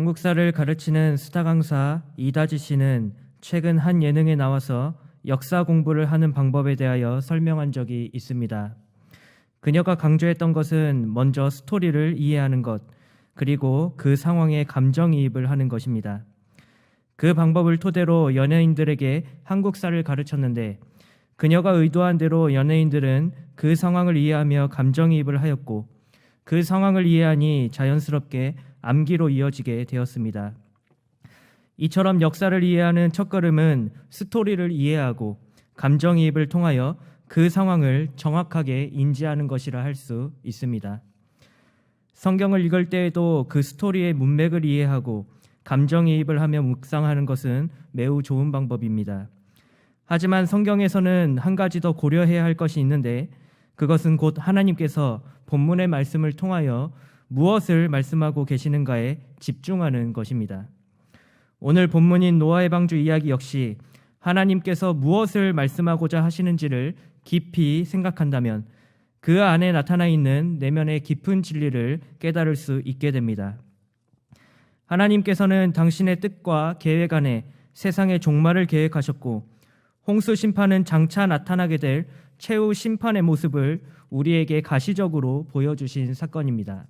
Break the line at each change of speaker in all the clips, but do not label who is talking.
한국사를 가르치는 스타 강사 이다지 씨는 최근 한 예능에 나와서 역사 공부를 하는 방법에 대하여 설명한 적이 있습니다. 그녀가 강조했던 것은 먼저 스토리를 이해하는 것, 그리고 그 상황에 감정이입을 하는 것입니다. 그 방법을 토대로 연예인들에게 한국사를 가르쳤는데 그녀가 의도한 대로 연예인들은 그 상황을 이해하며 감정이입을 하였고 그 상황을 이해하니 자연스럽게 암기로 이어지게 되었습니다. 이처럼 역사를 이해하는 첫걸음은 스토리를 이해하고 감정이입을 통하여 그 상황을 정확하게 인지하는 것이라 할 수 있습니다. 성경을 읽을 때에도 그 스토리의 문맥을 이해하고 감정이입을 하며 묵상하는 것은 매우 좋은 방법입니다. 하지만 성경에서는 한 가지 더 고려해야 할 것이 있는데 그것은 곧 하나님께서 본문의 말씀을 통하여 무엇을 말씀하고 계시는가에 집중하는 것입니다. 오늘 본문인 노아의 방주 이야기 역시 하나님께서 무엇을 말씀하고자 하시는지를 깊이 생각한다면 그 안에 나타나 있는 내면의 깊은 진리를 깨달을 수 있게 됩니다. 하나님께서는 당신의 뜻과 계획 안에 세상의 종말을 계획하셨고 홍수 심판은 장차 나타나게 될 최후 심판의 모습을 우리에게 가시적으로 보여주신 사건입니다.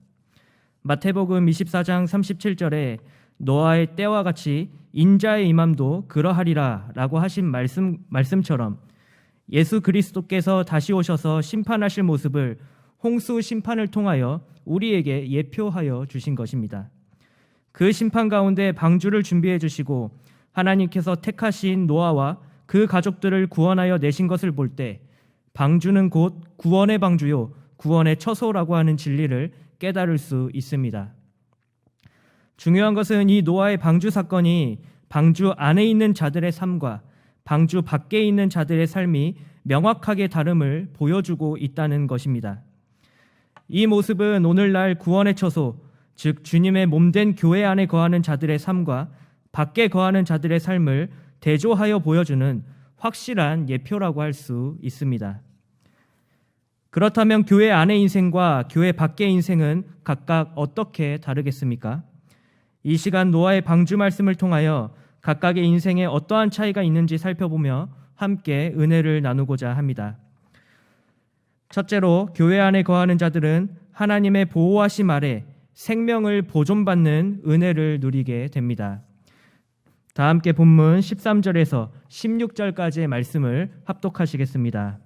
마태복음 24장 37절에 노아의 때와 같이 인자의 임함도 그러하리라 라고 하신 말씀처럼 예수 그리스도께서 다시 오셔서 심판하실 모습을 홍수 심판을 통하여 우리에게 예표하여 주신 것입니다. 그 심판 가운데 방주를 준비해 주시고 하나님께서 택하신 노아와 그 가족들을 구원하여 내신 것을 볼 때 방주는 곧 구원의 방주요 구원의 처소라고 하는 진리를 깨달을 수 있습니다. 중요한 것은 이 노아의 방주 사건이 방주 안에 있는 자들의 삶과 방주 밖에 있는 자들의 삶이 명확하게 다름을 보여주고 있다는 것입니다. 이 모습은 오늘날 구원의 처소, 즉 주님의 몸된 교회 안에 거하는 자들의 삶과 밖에 거하는 자들의 삶을 대조하여 보여주는 확실한 예표라고 할 수 있습니다. 그렇다면 교회 안의 인생과 교회 밖의 인생은 각각 어떻게 다르겠습니까? 이 시간 노아의 방주 말씀을 통하여 각각의 인생에 어떠한 차이가 있는지 살펴보며 함께 은혜를 나누고자 합니다. 첫째로 교회 안에 거하는 자들은 하나님의 보호하심 아래 생명을 보존받는 은혜를 누리게 됩니다. 다 함께 본문 13절에서 16절까지의 말씀을 합독하시겠습니다.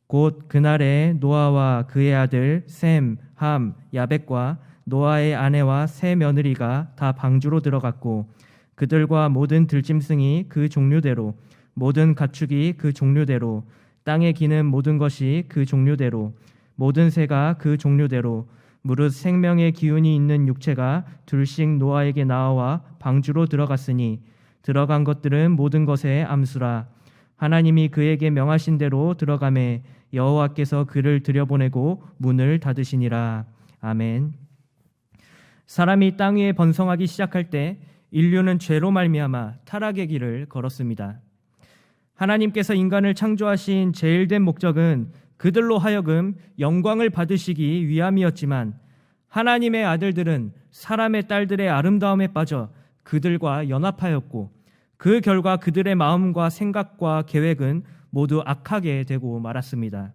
곧 그날에 노아와 그의 아들 셈, 함, 야벳과 노아의 아내와 세 며느리가 다 방주로 들어갔고 그들과 모든 들짐승이 그 종류대로 모든 가축이 그 종류대로 땅에 기는 모든 것이 그 종류대로 모든 새가 그 종류대로 무릇 생명의 기운이 있는 육체가 둘씩 노아에게 나와 방주로 들어갔으니 들어간 것들은 모든 것의 암수라. 하나님이 그에게 명하신 대로 들어가매 여호와께서 그를 들여보내고 문을 닫으시니라. 아멘. 사람이 땅 위에 번성하기 시작할 때 인류는 죄로 말미암아 타락의 길을 걸었습니다. 하나님께서 인간을 창조하신 제일된 목적은 그들로 하여금 영광을 받으시기 위함이었지만 하나님의 아들들은 사람의 딸들의 아름다움에 빠져 그들과 연합하였고 그 결과 그들의 마음과 생각과 계획은 모두 악하게 되고 말았습니다.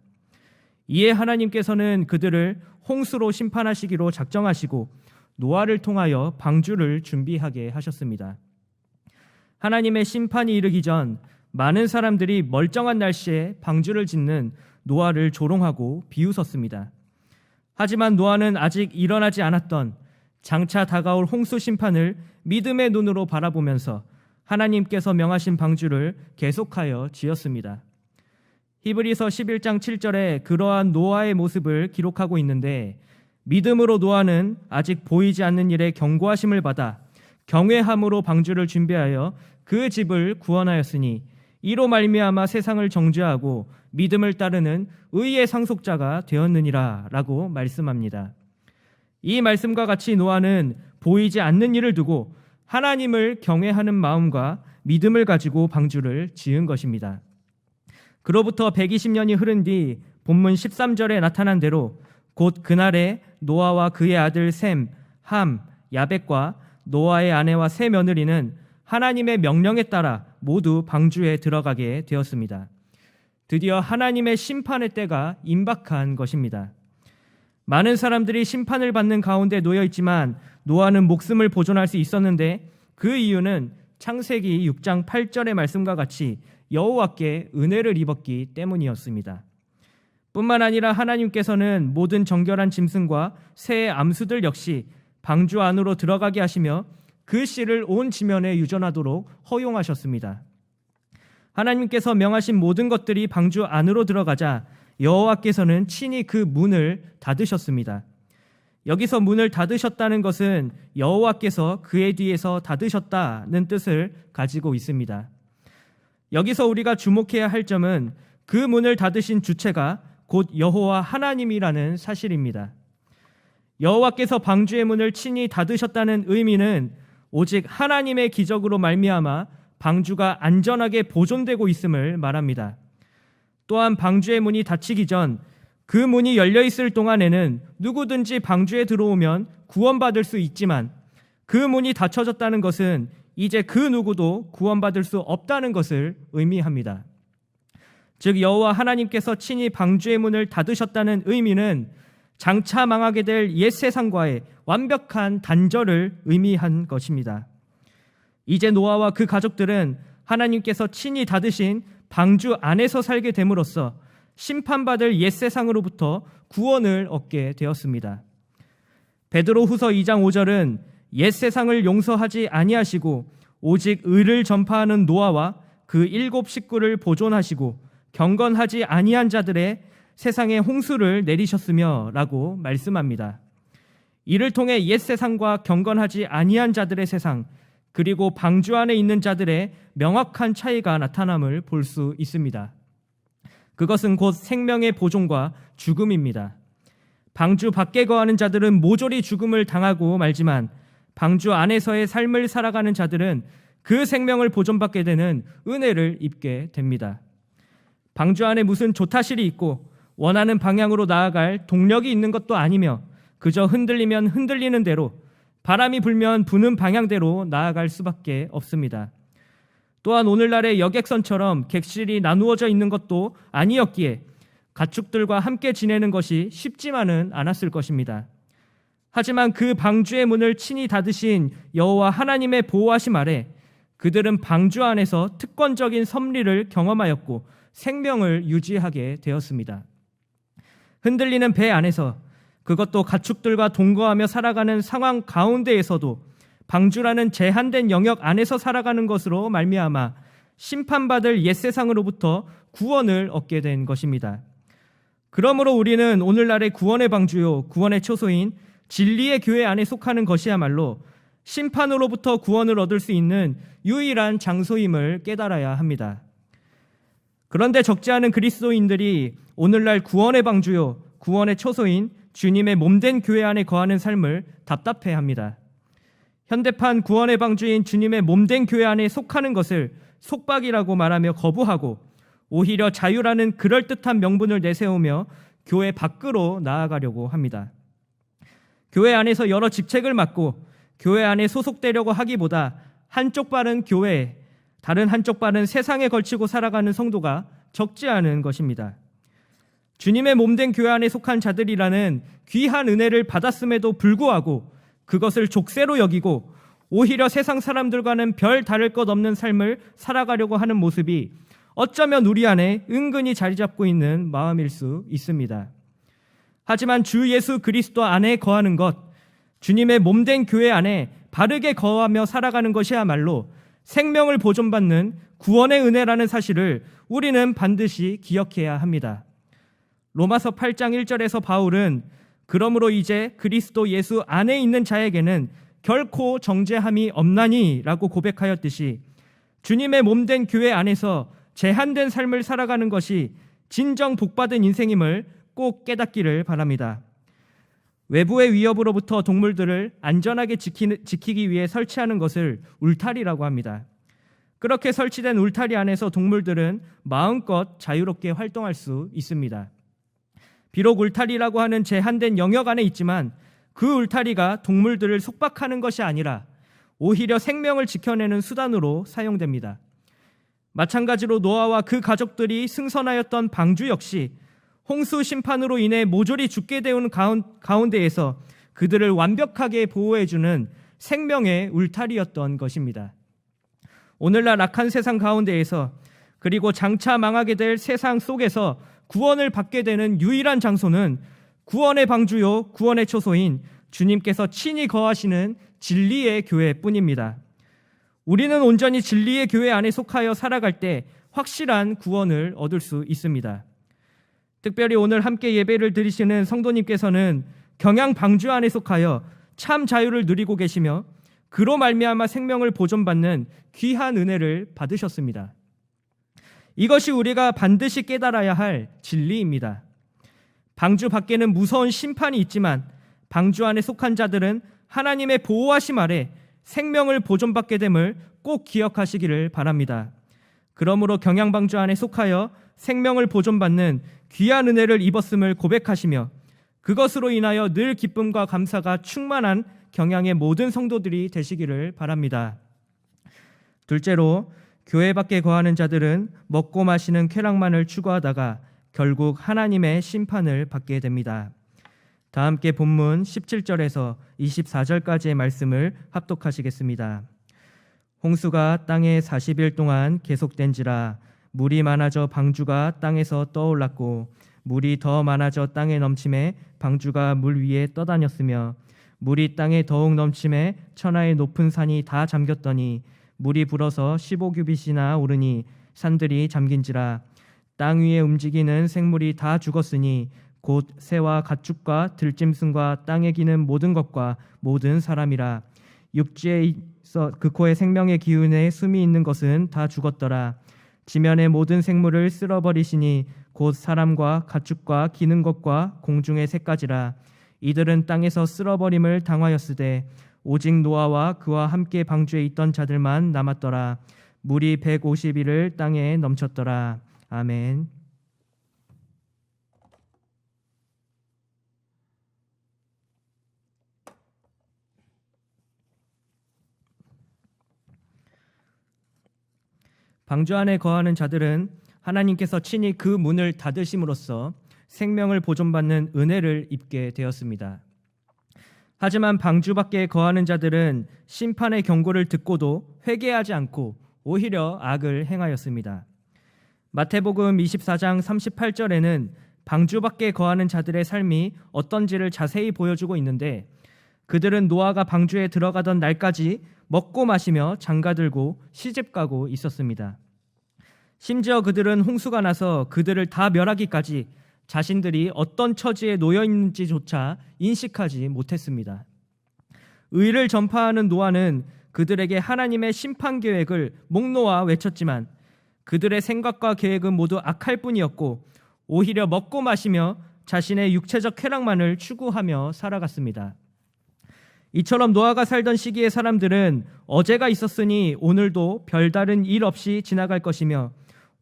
이에 하나님께서는 그들을 홍수로 심판하시기로 작정하시고 노아를 통하여 방주를 준비하게 하셨습니다. 하나님의 심판이 이르기 전 많은 사람들이 멀쩡한 날씨에 방주를 짓는 노아를 조롱하고 비웃었습니다. 하지만 노아는 아직 일어나지 않았던 장차 다가올 홍수 심판을 믿음의 눈으로 바라보면서 하나님께서 명하신 방주를 계속하여 지었습니다. 히브리서 11장 7절에 그러한 노아의 모습을 기록하고 있는데 믿음으로 노아는 아직 보이지 않는 일에 경고하심을 받아 경외함으로 방주를 준비하여 그 집을 구원하였으니 이로 말미암아 세상을 정죄하고 믿음을 따르는 의의 상속자가 되었느니라 라고 말씀합니다. 이 말씀과 같이 노아는 보이지 않는 일을 두고 하나님을 경외하는 마음과 믿음을 가지고 방주를 지은 것입니다. 그로부터 120년이 흐른 뒤 본문 13절에 나타난 대로 곧 그날에 노아와 그의 아들 셈, 함, 야벳과 노아의 아내와 세 며느리는 하나님의 명령에 따라 모두 방주에 들어가게 되었습니다. 드디어 하나님의 심판의 때가 임박한 것입니다. 많은 사람들이 심판을 받는 가운데 놓여 있지만 노아는 목숨을 보존할 수 있었는데 그 이유는 창세기 6장 8절의 말씀과 같이 여호와께 은혜를 입었기 때문이었습니다. 뿐만 아니라 하나님께서는 모든 정결한 짐승과 새의 암수들 역시 방주 안으로 들어가게 하시며 그 씨를 온 지면에 유전하도록 허용하셨습니다. 하나님께서 명하신 모든 것들이 방주 안으로 들어가자 여호와께서는 친히 그 문을 닫으셨습니다. 여기서 문을 닫으셨다는 것은 여호와께서 그의 뒤에서 닫으셨다는 뜻을 가지고 있습니다. 여기서 우리가 주목해야 할 점은 그 문을 닫으신 주체가 곧 여호와 하나님이라는 사실입니다. 여호와께서 방주의 문을 친히 닫으셨다는 의미는 오직 하나님의 기적으로 말미암아 방주가 안전하게 보존되고 있음을 말합니다. 또한 방주의 문이 닫히기 전 그 문이 열려 있을 동안에는 누구든지 방주에 들어오면 구원받을 수 있지만 그 문이 닫혀졌다는 것은 이제 그 누구도 구원받을 수 없다는 것을 의미합니다. 즉 여호와 하나님께서 친히 방주의 문을 닫으셨다는 의미는 장차 망하게 될 옛 세상과의 완벽한 단절을 의미한 것입니다. 이제 노아와 그 가족들은 하나님께서 친히 닫으신 방주 안에서 살게 됨으로써 심판받을 옛 세상으로부터 구원을 얻게 되었습니다. 베드로후서 2장 5절은 옛 세상을 용서하지 아니하시고 오직 의를 전파하는 노아와 그 7 식구를 보존하시고 경건하지 아니한 자들의 세상에 홍수를 내리셨으며 라고 말씀합니다. 이를 통해 옛 세상과 경건하지 아니한 자들의 세상 그리고 방주 안에 있는 자들의 명확한 차이가 나타남을 볼 수 있습니다. 그것은 곧 생명의 보존과 죽음입니다. 방주 밖에 거하는 자들은 모조리 죽음을 당하고 말지만 방주 안에서의 삶을 살아가는 자들은 그 생명을 보존받게 되는 은혜를 입게 됩니다. 방주 안에 무슨 조타실이 있고 원하는 방향으로 나아갈 동력이 있는 것도 아니며 그저 흔들리면 흔들리는 대로 바람이 불면 부는 방향대로 나아갈 수밖에 없습니다. 또한 오늘날의 여객선처럼 객실이 나누어져 있는 것도 아니었기에 가축들과 함께 지내는 것이 쉽지만은 않았을 것입니다. 하지만 그 방주의 문을 친히 닫으신 여호와 하나님의 보호하심 아래 그들은 방주 안에서 특권적인 섭리를 경험하였고 생명을 유지하게 되었습니다. 흔들리는 배 안에서 그것도 가축들과 동거하며 살아가는 상황 가운데에서도 방주라는 제한된 영역 안에서 살아가는 것으로 말미암아 심판받을 옛 세상으로부터 구원을 얻게 된 것입니다. 그러므로 우리는 오늘날의 구원의 방주요 구원의 초소인 진리의 교회 안에 속하는 것이야말로 심판으로부터 구원을 얻을 수 있는 유일한 장소임을 깨달아야 합니다. 그런데 적지 않은 그리스도인들이 오늘날 구원의 방주요 구원의 초소인 주님의 몸된 교회 안에 거하는 삶을 답답해합니다. 현대판 구원의 방주인 주님의 몸된 교회 안에 속하는 것을 속박이라고 말하며 거부하고 오히려 자유라는 그럴듯한 명분을 내세우며 교회 밖으로 나아가려고 합니다. 교회 안에서 여러 직책을 맡고 교회 안에 소속되려고 하기보다 한쪽 발은 교회에 다른 한쪽 발은 세상에 걸치고 살아가는 성도가 적지 않은 것입니다. 주님의 몸된 교회 안에 속한 자들이라는 귀한 은혜를 받았음에도 불구하고 그것을 족쇄로 여기고 오히려 세상 사람들과는 별 다를 것 없는 삶을 살아가려고 하는 모습이 어쩌면 우리 안에 은근히 자리 잡고 있는 마음일 수 있습니다. 하지만 주 예수 그리스도 안에 거하는 것, 주님의 몸된 교회 안에 바르게 거하며 살아가는 것이야말로 생명을 보존받는 구원의 은혜라는 사실을 우리는 반드시 기억해야 합니다. 로마서 8장 1절에서 바울은 그러므로 이제 그리스도 예수 안에 있는 자에게는 결코 정죄함이 없나니 라고 고백하였듯이 주님의 몸된 교회 안에서 제한된 삶을 살아가는 것이 진정 복받은 인생임을 꼭 깨닫기를 바랍니다. 외부의 위협으로부터 동물들을 안전하게 지키기 위해 설치하는 것을 울타리라고 합니다. 그렇게 설치된 울타리 안에서 동물들은 마음껏 자유롭게 활동할 수 있습니다. 비록 울타리라고 하는 제한된 영역 안에 있지만 그 울타리가 동물들을 속박하는 것이 아니라 오히려 생명을 지켜내는 수단으로 사용됩니다. 마찬가지로 노아와 그 가족들이 승선하였던 방주 역시 홍수 심판으로 인해 모조리 죽게 되는 가운데에서 그들을 완벽하게 보호해주는 생명의 울타리였던 것입니다. 오늘날 악한 세상 가운데에서 그리고 장차 망하게 될 세상 속에서 구원을 받게 되는 유일한 장소는 구원의 방주요 구원의 초소인 주님께서 친히 거하시는 진리의 교회뿐입니다. 우리는 온전히 진리의 교회 안에 속하여 살아갈 때 확실한 구원을 얻을 수 있습니다. 특별히 오늘 함께 예배를 드리시는 성도님께서는 경양 방주 안에 속하여 참 자유를 누리고 계시며 그로 말미암아 생명을 보존받는 귀한 은혜를 받으셨습니다. 이것이 우리가 반드시 깨달아야 할 진리입니다. 방주 밖에는 무서운 심판이 있지만 방주 안에 속한 자들은 하나님의 보호하심 아래 생명을 보존받게 됨을 꼭 기억하시기를 바랍니다. 그러므로 경양방주 안에 속하여 생명을 보존받는 귀한 은혜를 입었음을 고백하시며 그것으로 인하여 늘 기쁨과 감사가 충만한 경양의 모든 성도들이 되시기를 바랍니다. 둘째로, 교회 밖에 거하는 자들은 먹고 마시는 쾌락만을 추구하다가 결국 하나님의 심판을 받게 됩니다. 다 함께 본문 17절에서 24절까지의 말씀을 합독하시겠습니다. 홍수가 땅에 40일 동안 계속된지라 물이 많아져 방주가 땅에서 떠올랐고 물이 더 많아져 땅에 넘침에 방주가 물 위에 떠다녔으며 물이 땅에 더욱 넘침에 천하의 높은 산이 다 잠겼더니 물이 불어서 15규빗이나 오르니 산들이 잠긴지라 땅 위에 움직이는 생물이 다 죽었으니 곧 새와 가축과 들짐승과 땅에 기는 모든 것과 모든 사람이라 육지에 있어 그 코에 생명의 기운에 숨이 있는 것은 다 죽었더라. 지면의 모든 생물을 쓸어버리시니 곧 사람과 가축과 기는 것과 공중의 새까지라. 이들은 땅에서 쓸어버림을 당하였으되 오직 노아와 그와 함께 방주에 있던 자들만 남았더라. 물이 150일을 땅에 넘쳤더라. 아멘. 방주 안에 거하는 자들은 하나님께서 친히 그 문을 닫으심으로써 생명을 보존받는 은혜를 입게 되었습니다. 하지만 방주 밖에 거하는 자들은 심판의 경고를 듣고도 회개하지 않고 오히려 악을 행하였습니다. 마태복음 24장 38절에는 방주 밖에 거하는 자들의 삶이 어떤지를 자세히 보여주고 있는데 그들은 노아가 방주에 들어가던 날까지 먹고 마시며 장가들고 시집가고 있었습니다. 심지어 그들은 홍수가 나서 그들을 다 멸하기까지 자신들이 어떤 처지에 놓여 있는지조차 인식하지 못했습니다. 의를 전파하는 노아는 그들에게 하나님의 심판 계획을 목 놓아 외쳤지만 그들의 생각과 계획은 모두 악할 뿐이었고 오히려 먹고 마시며 자신의 육체적 쾌락만을 추구하며 살아갔습니다. 이처럼 노아가 살던 시기의 사람들은 어제가 있었으니 오늘도 별다른 일 없이 지나갈 것이며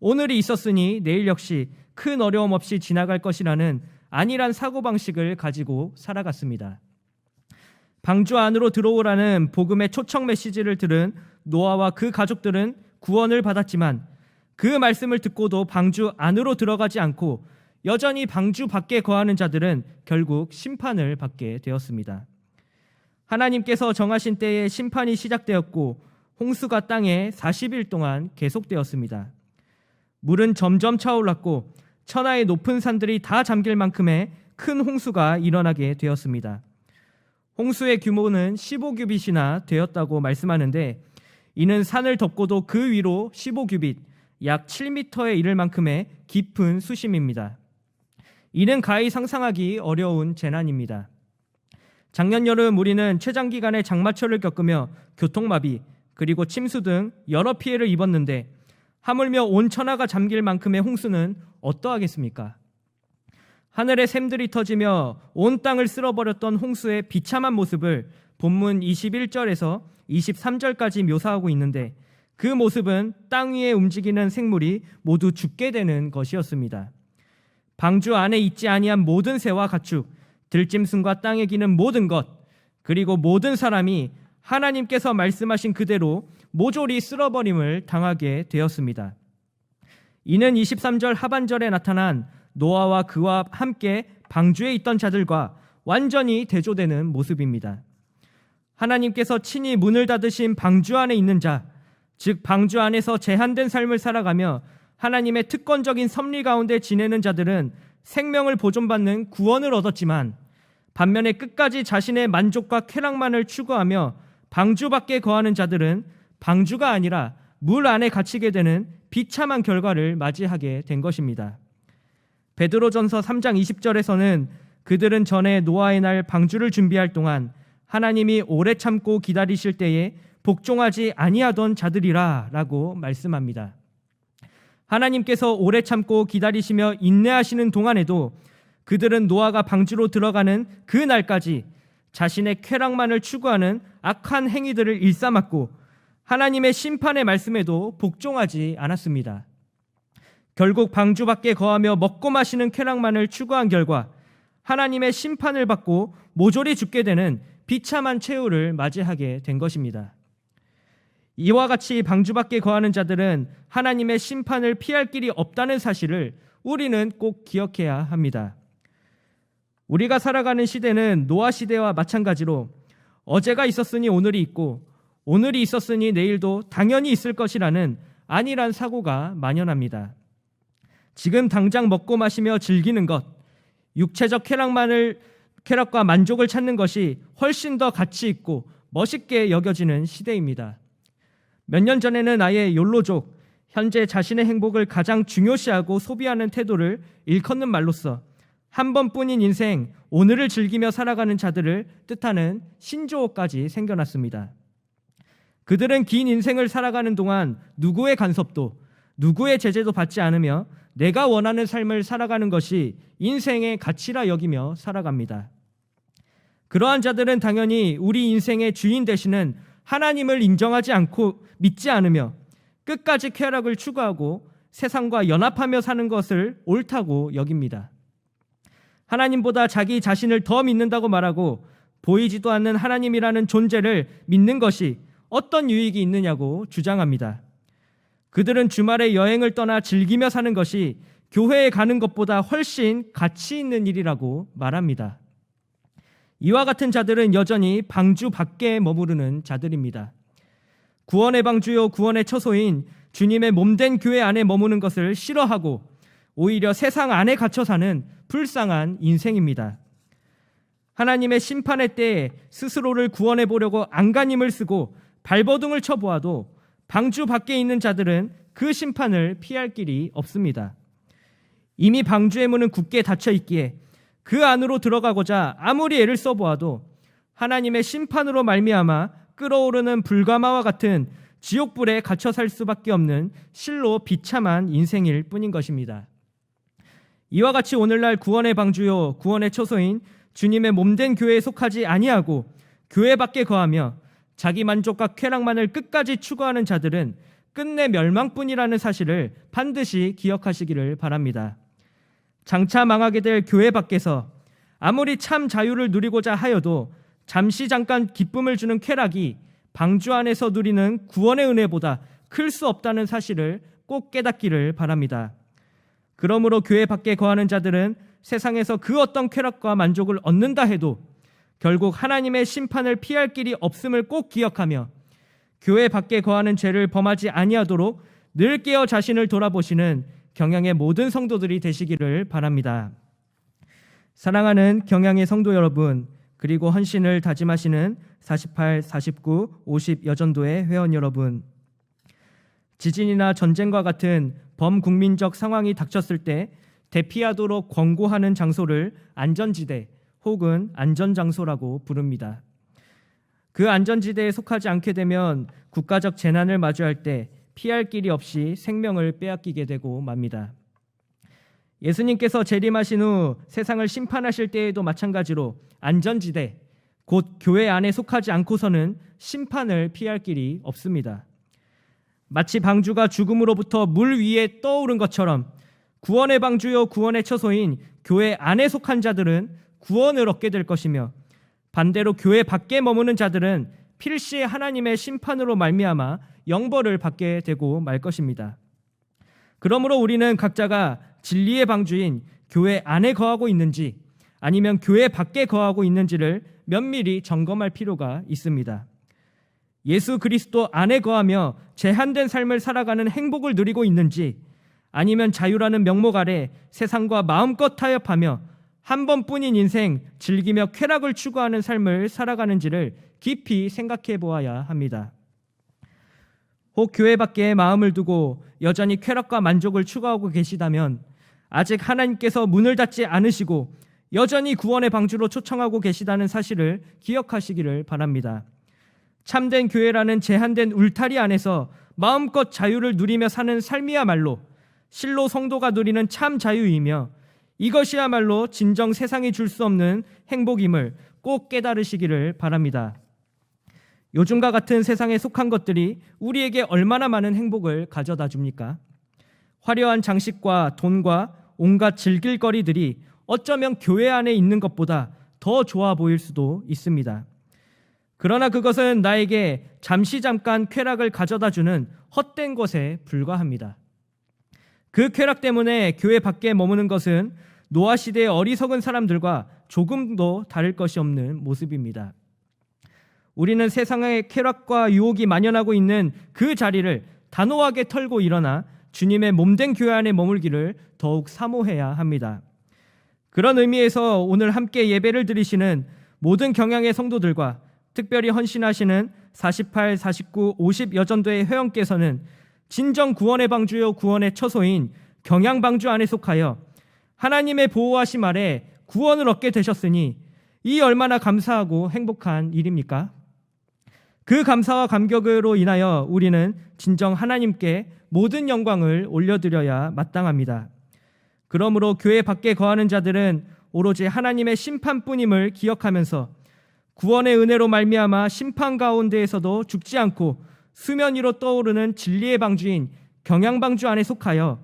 오늘이 있었으니 내일 역시 큰 어려움 없이 지나갈 것이라는 안일한 사고방식을 가지고 살아갔습니다. 방주 안으로 들어오라는 복음의 초청 메시지를 들은 노아와 그 가족들은 구원을 받았지만 그 말씀을 듣고도 방주 안으로 들어가지 않고 여전히 방주 밖에 거하는 자들은 결국 심판을 받게 되었습니다. 하나님께서 정하신 때에 심판이 시작되었고 홍수가 땅에 40일 동안 계속되었습니다. 물은 점점 차올랐고 천하의 높은 산들이 다 잠길 만큼의 큰 홍수가 일어나게 되었습니다. 홍수의 규모는 15규빗이나 되었다고 말씀하는데 이는 산을 덮고도 그 위로 15규빗, 약 7m에 이를 만큼의 깊은 수심입니다. 이는 가히 상상하기 어려운 재난입니다. 작년 여름 우리는 최장기간의 장마철을 겪으며 교통마비 그리고 침수 등 여러 피해를 입었는데 하물며 온 천하가 잠길 만큼의 홍수는 어떠하겠습니까? 하늘에 샘들이 터지며 온 땅을 쓸어버렸던 홍수의 비참한 모습을 본문 21절에서 23절까지 묘사하고 있는데 그 모습은 땅 위에 움직이는 생물이 모두 죽게 되는 것이었습니다. 방주 안에 있지 아니한 모든 새와 가축, 들짐승과 땅에 기는 모든 것, 그리고 모든 사람이 하나님께서 말씀하신 그대로 모조리 쓸어버림을 당하게 되었습니다. 이는 23절 하반절에 나타난 노아와 그와 함께 방주에 있던 자들과 완전히 대조되는 모습입니다. 하나님께서 친히 문을 닫으신 방주 안에 있는 자, 즉 방주 안에서 제한된 삶을 살아가며 하나님의 특권적인 섭리 가운데 지내는 자들은 생명을 보존받는 구원을 얻었지만, 반면에 끝까지 자신의 만족과 쾌락만을 추구하며 방주 밖에 거하는 자들은 방주가 아니라 물 안에 갇히게 되는 비참한 결과를 맞이하게 된 것입니다. 베드로전서 3장 20절에서는 그들은 전에 노아의 날 방주를 준비할 동안 하나님이 오래 참고 기다리실 때에 복종하지 아니하던 자들이라 라고 말씀합니다. 하나님께서 오래 참고 기다리시며 인내하시는 동안에도 그들은 노아가 방주로 들어가는 그 날까지 자신의 쾌락만을 추구하는 악한 행위들을 일삼았고 하나님의 심판의 말씀에도 복종하지 않았습니다. 결국 방주 밖에 거하며 먹고 마시는 쾌락만을 추구한 결과 하나님의 심판을 받고 모조리 죽게 되는 비참한 최후를 맞이하게 된 것입니다. 이와 같이 방주 밖에 거하는 자들은 하나님의 심판을 피할 길이 없다는 사실을 우리는 꼭 기억해야 합니다. 우리가 살아가는 시대는 노아 시대와 마찬가지로 어제가 있었으니 오늘이 있고 오늘이 있었으니 내일도 당연히 있을 것이라는 안일한 사고가 만연합니다. 지금 당장 먹고 마시며 즐기는 것, 육체적 쾌락과 만족을 찾는 것이 훨씬 더 가치 있고 멋있게 여겨지는 시대입니다. 몇 년 전에는 아예 욜로족, 현재 자신의 행복을 가장 중요시하고 소비하는 태도를 일컫는 말로써 한 번뿐인 인생, 오늘을 즐기며 살아가는 자들을 뜻하는 신조어까지 생겨났습니다. 그들은 긴 인생을 살아가는 동안 누구의 간섭도, 누구의 제재도 받지 않으며 내가 원하는 삶을 살아가는 것이 인생의 가치라 여기며 살아갑니다. 그러한 자들은 당연히 우리 인생의 주인 되시는 하나님을 인정하지 않고 믿지 않으며 끝까지 쾌락을 추구하고 세상과 연합하며 사는 것을 옳다고 여깁니다. 하나님보다 자기 자신을 더 믿는다고 말하고 보이지도 않는 하나님이라는 존재를 믿는 것이 어떤 유익이 있느냐고 주장합니다. 그들은 주말에 여행을 떠나 즐기며 사는 것이 교회에 가는 것보다 훨씬 가치 있는 일이라고 말합니다. 이와 같은 자들은 여전히 방주 밖에 머무르는 자들입니다. 구원의 방주요 구원의 처소인 주님의 몸된 교회 안에 머무는 것을 싫어하고 오히려 세상 안에 갇혀 사는 불쌍한 인생입니다. 하나님의 심판의 때에 스스로를 구원해 보려고 안간힘을 쓰고 발버둥을 쳐보아도 방주 밖에 있는 자들은 그 심판을 피할 길이 없습니다. 이미 방주의 문은 굳게 닫혀 있기에 그 안으로 들어가고자 아무리 애를 써보아도 하나님의 심판으로 말미암아 끓어오르는 불가마와 같은 지옥불에 갇혀 살 수밖에 없는 실로 비참한 인생일 뿐인 것입니다. 이와 같이 오늘날 구원의 방주요 구원의 처소인 주님의 몸된 교회에 속하지 아니하고 교회 밖에 거하며 자기 만족과 쾌락만을 끝까지 추구하는 자들은 끝내 멸망뿐이라는 사실을 반드시 기억하시기를 바랍니다. 장차 망하게 될 교회 밖에서 아무리 참 자유를 누리고자 하여도 잠시 잠깐 기쁨을 주는 쾌락이 방주 안에서 누리는 구원의 은혜보다 클 수 없다는 사실을 꼭 깨닫기를 바랍니다. 그러므로 교회 밖에 거하는 자들은 세상에서 그 어떤 쾌락과 만족을 얻는다 해도 결국 하나님의 심판을 피할 길이 없음을 꼭 기억하며 교회 밖에 거하는 죄를 범하지 아니하도록 늘 깨어 자신을 돌아보시는 경양의 모든 성도들이 되시기를 바랍니다. 사랑하는 경양의 성도 여러분, 그리고 헌신을 다짐하시는 48, 49, 50 여전도의 회원 여러분, 지진이나 전쟁과 같은 범국민적 상황이 닥쳤을 때 대피하도록 권고하는 장소를 안전지대 혹은 안전장소라고 부릅니다. 그 안전지대에 속하지 않게 되면 국가적 재난을 마주할 때 피할 길이 없이 생명을 빼앗기게 되고 맙니다. 예수님께서 재림하신 후 세상을 심판하실 때에도 마찬가지로 안전지대, 곧 교회 안에 속하지 않고서는 심판을 피할 길이 없습니다. 마치 방주가 죽음으로부터 물 위에 떠오른 것처럼 구원의 방주요 구원의 처소인 교회 안에 속한 자들은 구원을 얻게 될 것이며 반대로 교회 밖에 머무는 자들은 필시 하나님의 심판으로 말미암아 영벌을 받게 되고 말 것입니다. 그러므로 우리는 각자가 진리의 방주인 교회 안에 거하고 있는지 아니면 교회 밖에 거하고 있는지를 면밀히 점검할 필요가 있습니다. 예수 그리스도 안에 거하며 제한된 삶을 살아가는 행복을 누리고 있는지 아니면 자유라는 명목 아래 세상과 마음껏 타협하며 한 번뿐인 인생 즐기며 쾌락을 추구하는 삶을 살아가는지를 깊이 생각해 보아야 합니다. 혹 교회 밖에 마음을 두고 여전히 쾌락과 만족을 추구하고 계시다면 아직 하나님께서 문을 닫지 않으시고 여전히 구원의 방주로 초청하고 계시다는 사실을 기억하시기를 바랍니다. 참된 교회라는 제한된 울타리 안에서 마음껏 자유를 누리며 사는 삶이야말로 실로 성도가 누리는 참 자유이며 이것이야말로 진정 세상이 줄 수 없는 행복임을 꼭 깨달으시기를 바랍니다. 요즘과 같은 세상에 속한 것들이 우리에게 얼마나 많은 행복을 가져다 줍니까? 화려한 장식과 돈과 온갖 즐길 거리들이 어쩌면 교회 안에 있는 것보다 더 좋아 보일 수도 있습니다. 그러나 그것은 나에게 잠깐 쾌락을 가져다 주는 헛된 것에 불과합니다. 그 쾌락 때문에 교회 밖에 머무는 것은 노아 시대의 어리석은 사람들과 조금도 다를 것이 없는 모습입니다. 우리는 세상의 쾌락과 유혹이 만연하고 있는 그 자리를 단호하게 털고 일어나 주님의 몸된 교회 안에 머물기를 더욱 사모해야 합니다. 그런 의미에서 오늘 함께 예배를 드리시는 모든 경향의 성도들과 특별히 헌신하시는 48, 49, 50 여전도의 회원께서는 진정 구원의 방주요 구원의 처소인 경향방주 안에 속하여 하나님의 보호하심 아래 구원을 얻게 되셨으니 이 얼마나 감사하고 행복한 일입니까? 그 감사와 감격으로 인하여 우리는 진정 하나님께 모든 영광을 올려드려야 마땅합니다. 그러므로 교회 밖에 거하는 자들은 오로지 하나님의 심판뿐임을 기억하면서 구원의 은혜로 말미암아 심판 가운데에서도 죽지 않고 수면 위로 떠오르는 진리의 방주인 경향방주 안에 속하여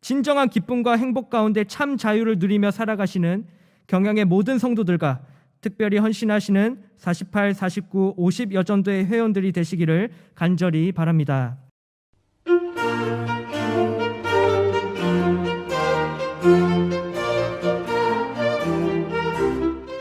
진정한 기쁨과 행복 가운데 참 자유를 누리며 살아가시는 경향의 모든 성도들과 특별히 헌신하시는 48, 49, 50 여전도의 회원들이 되시기를 간절히 바랍니다.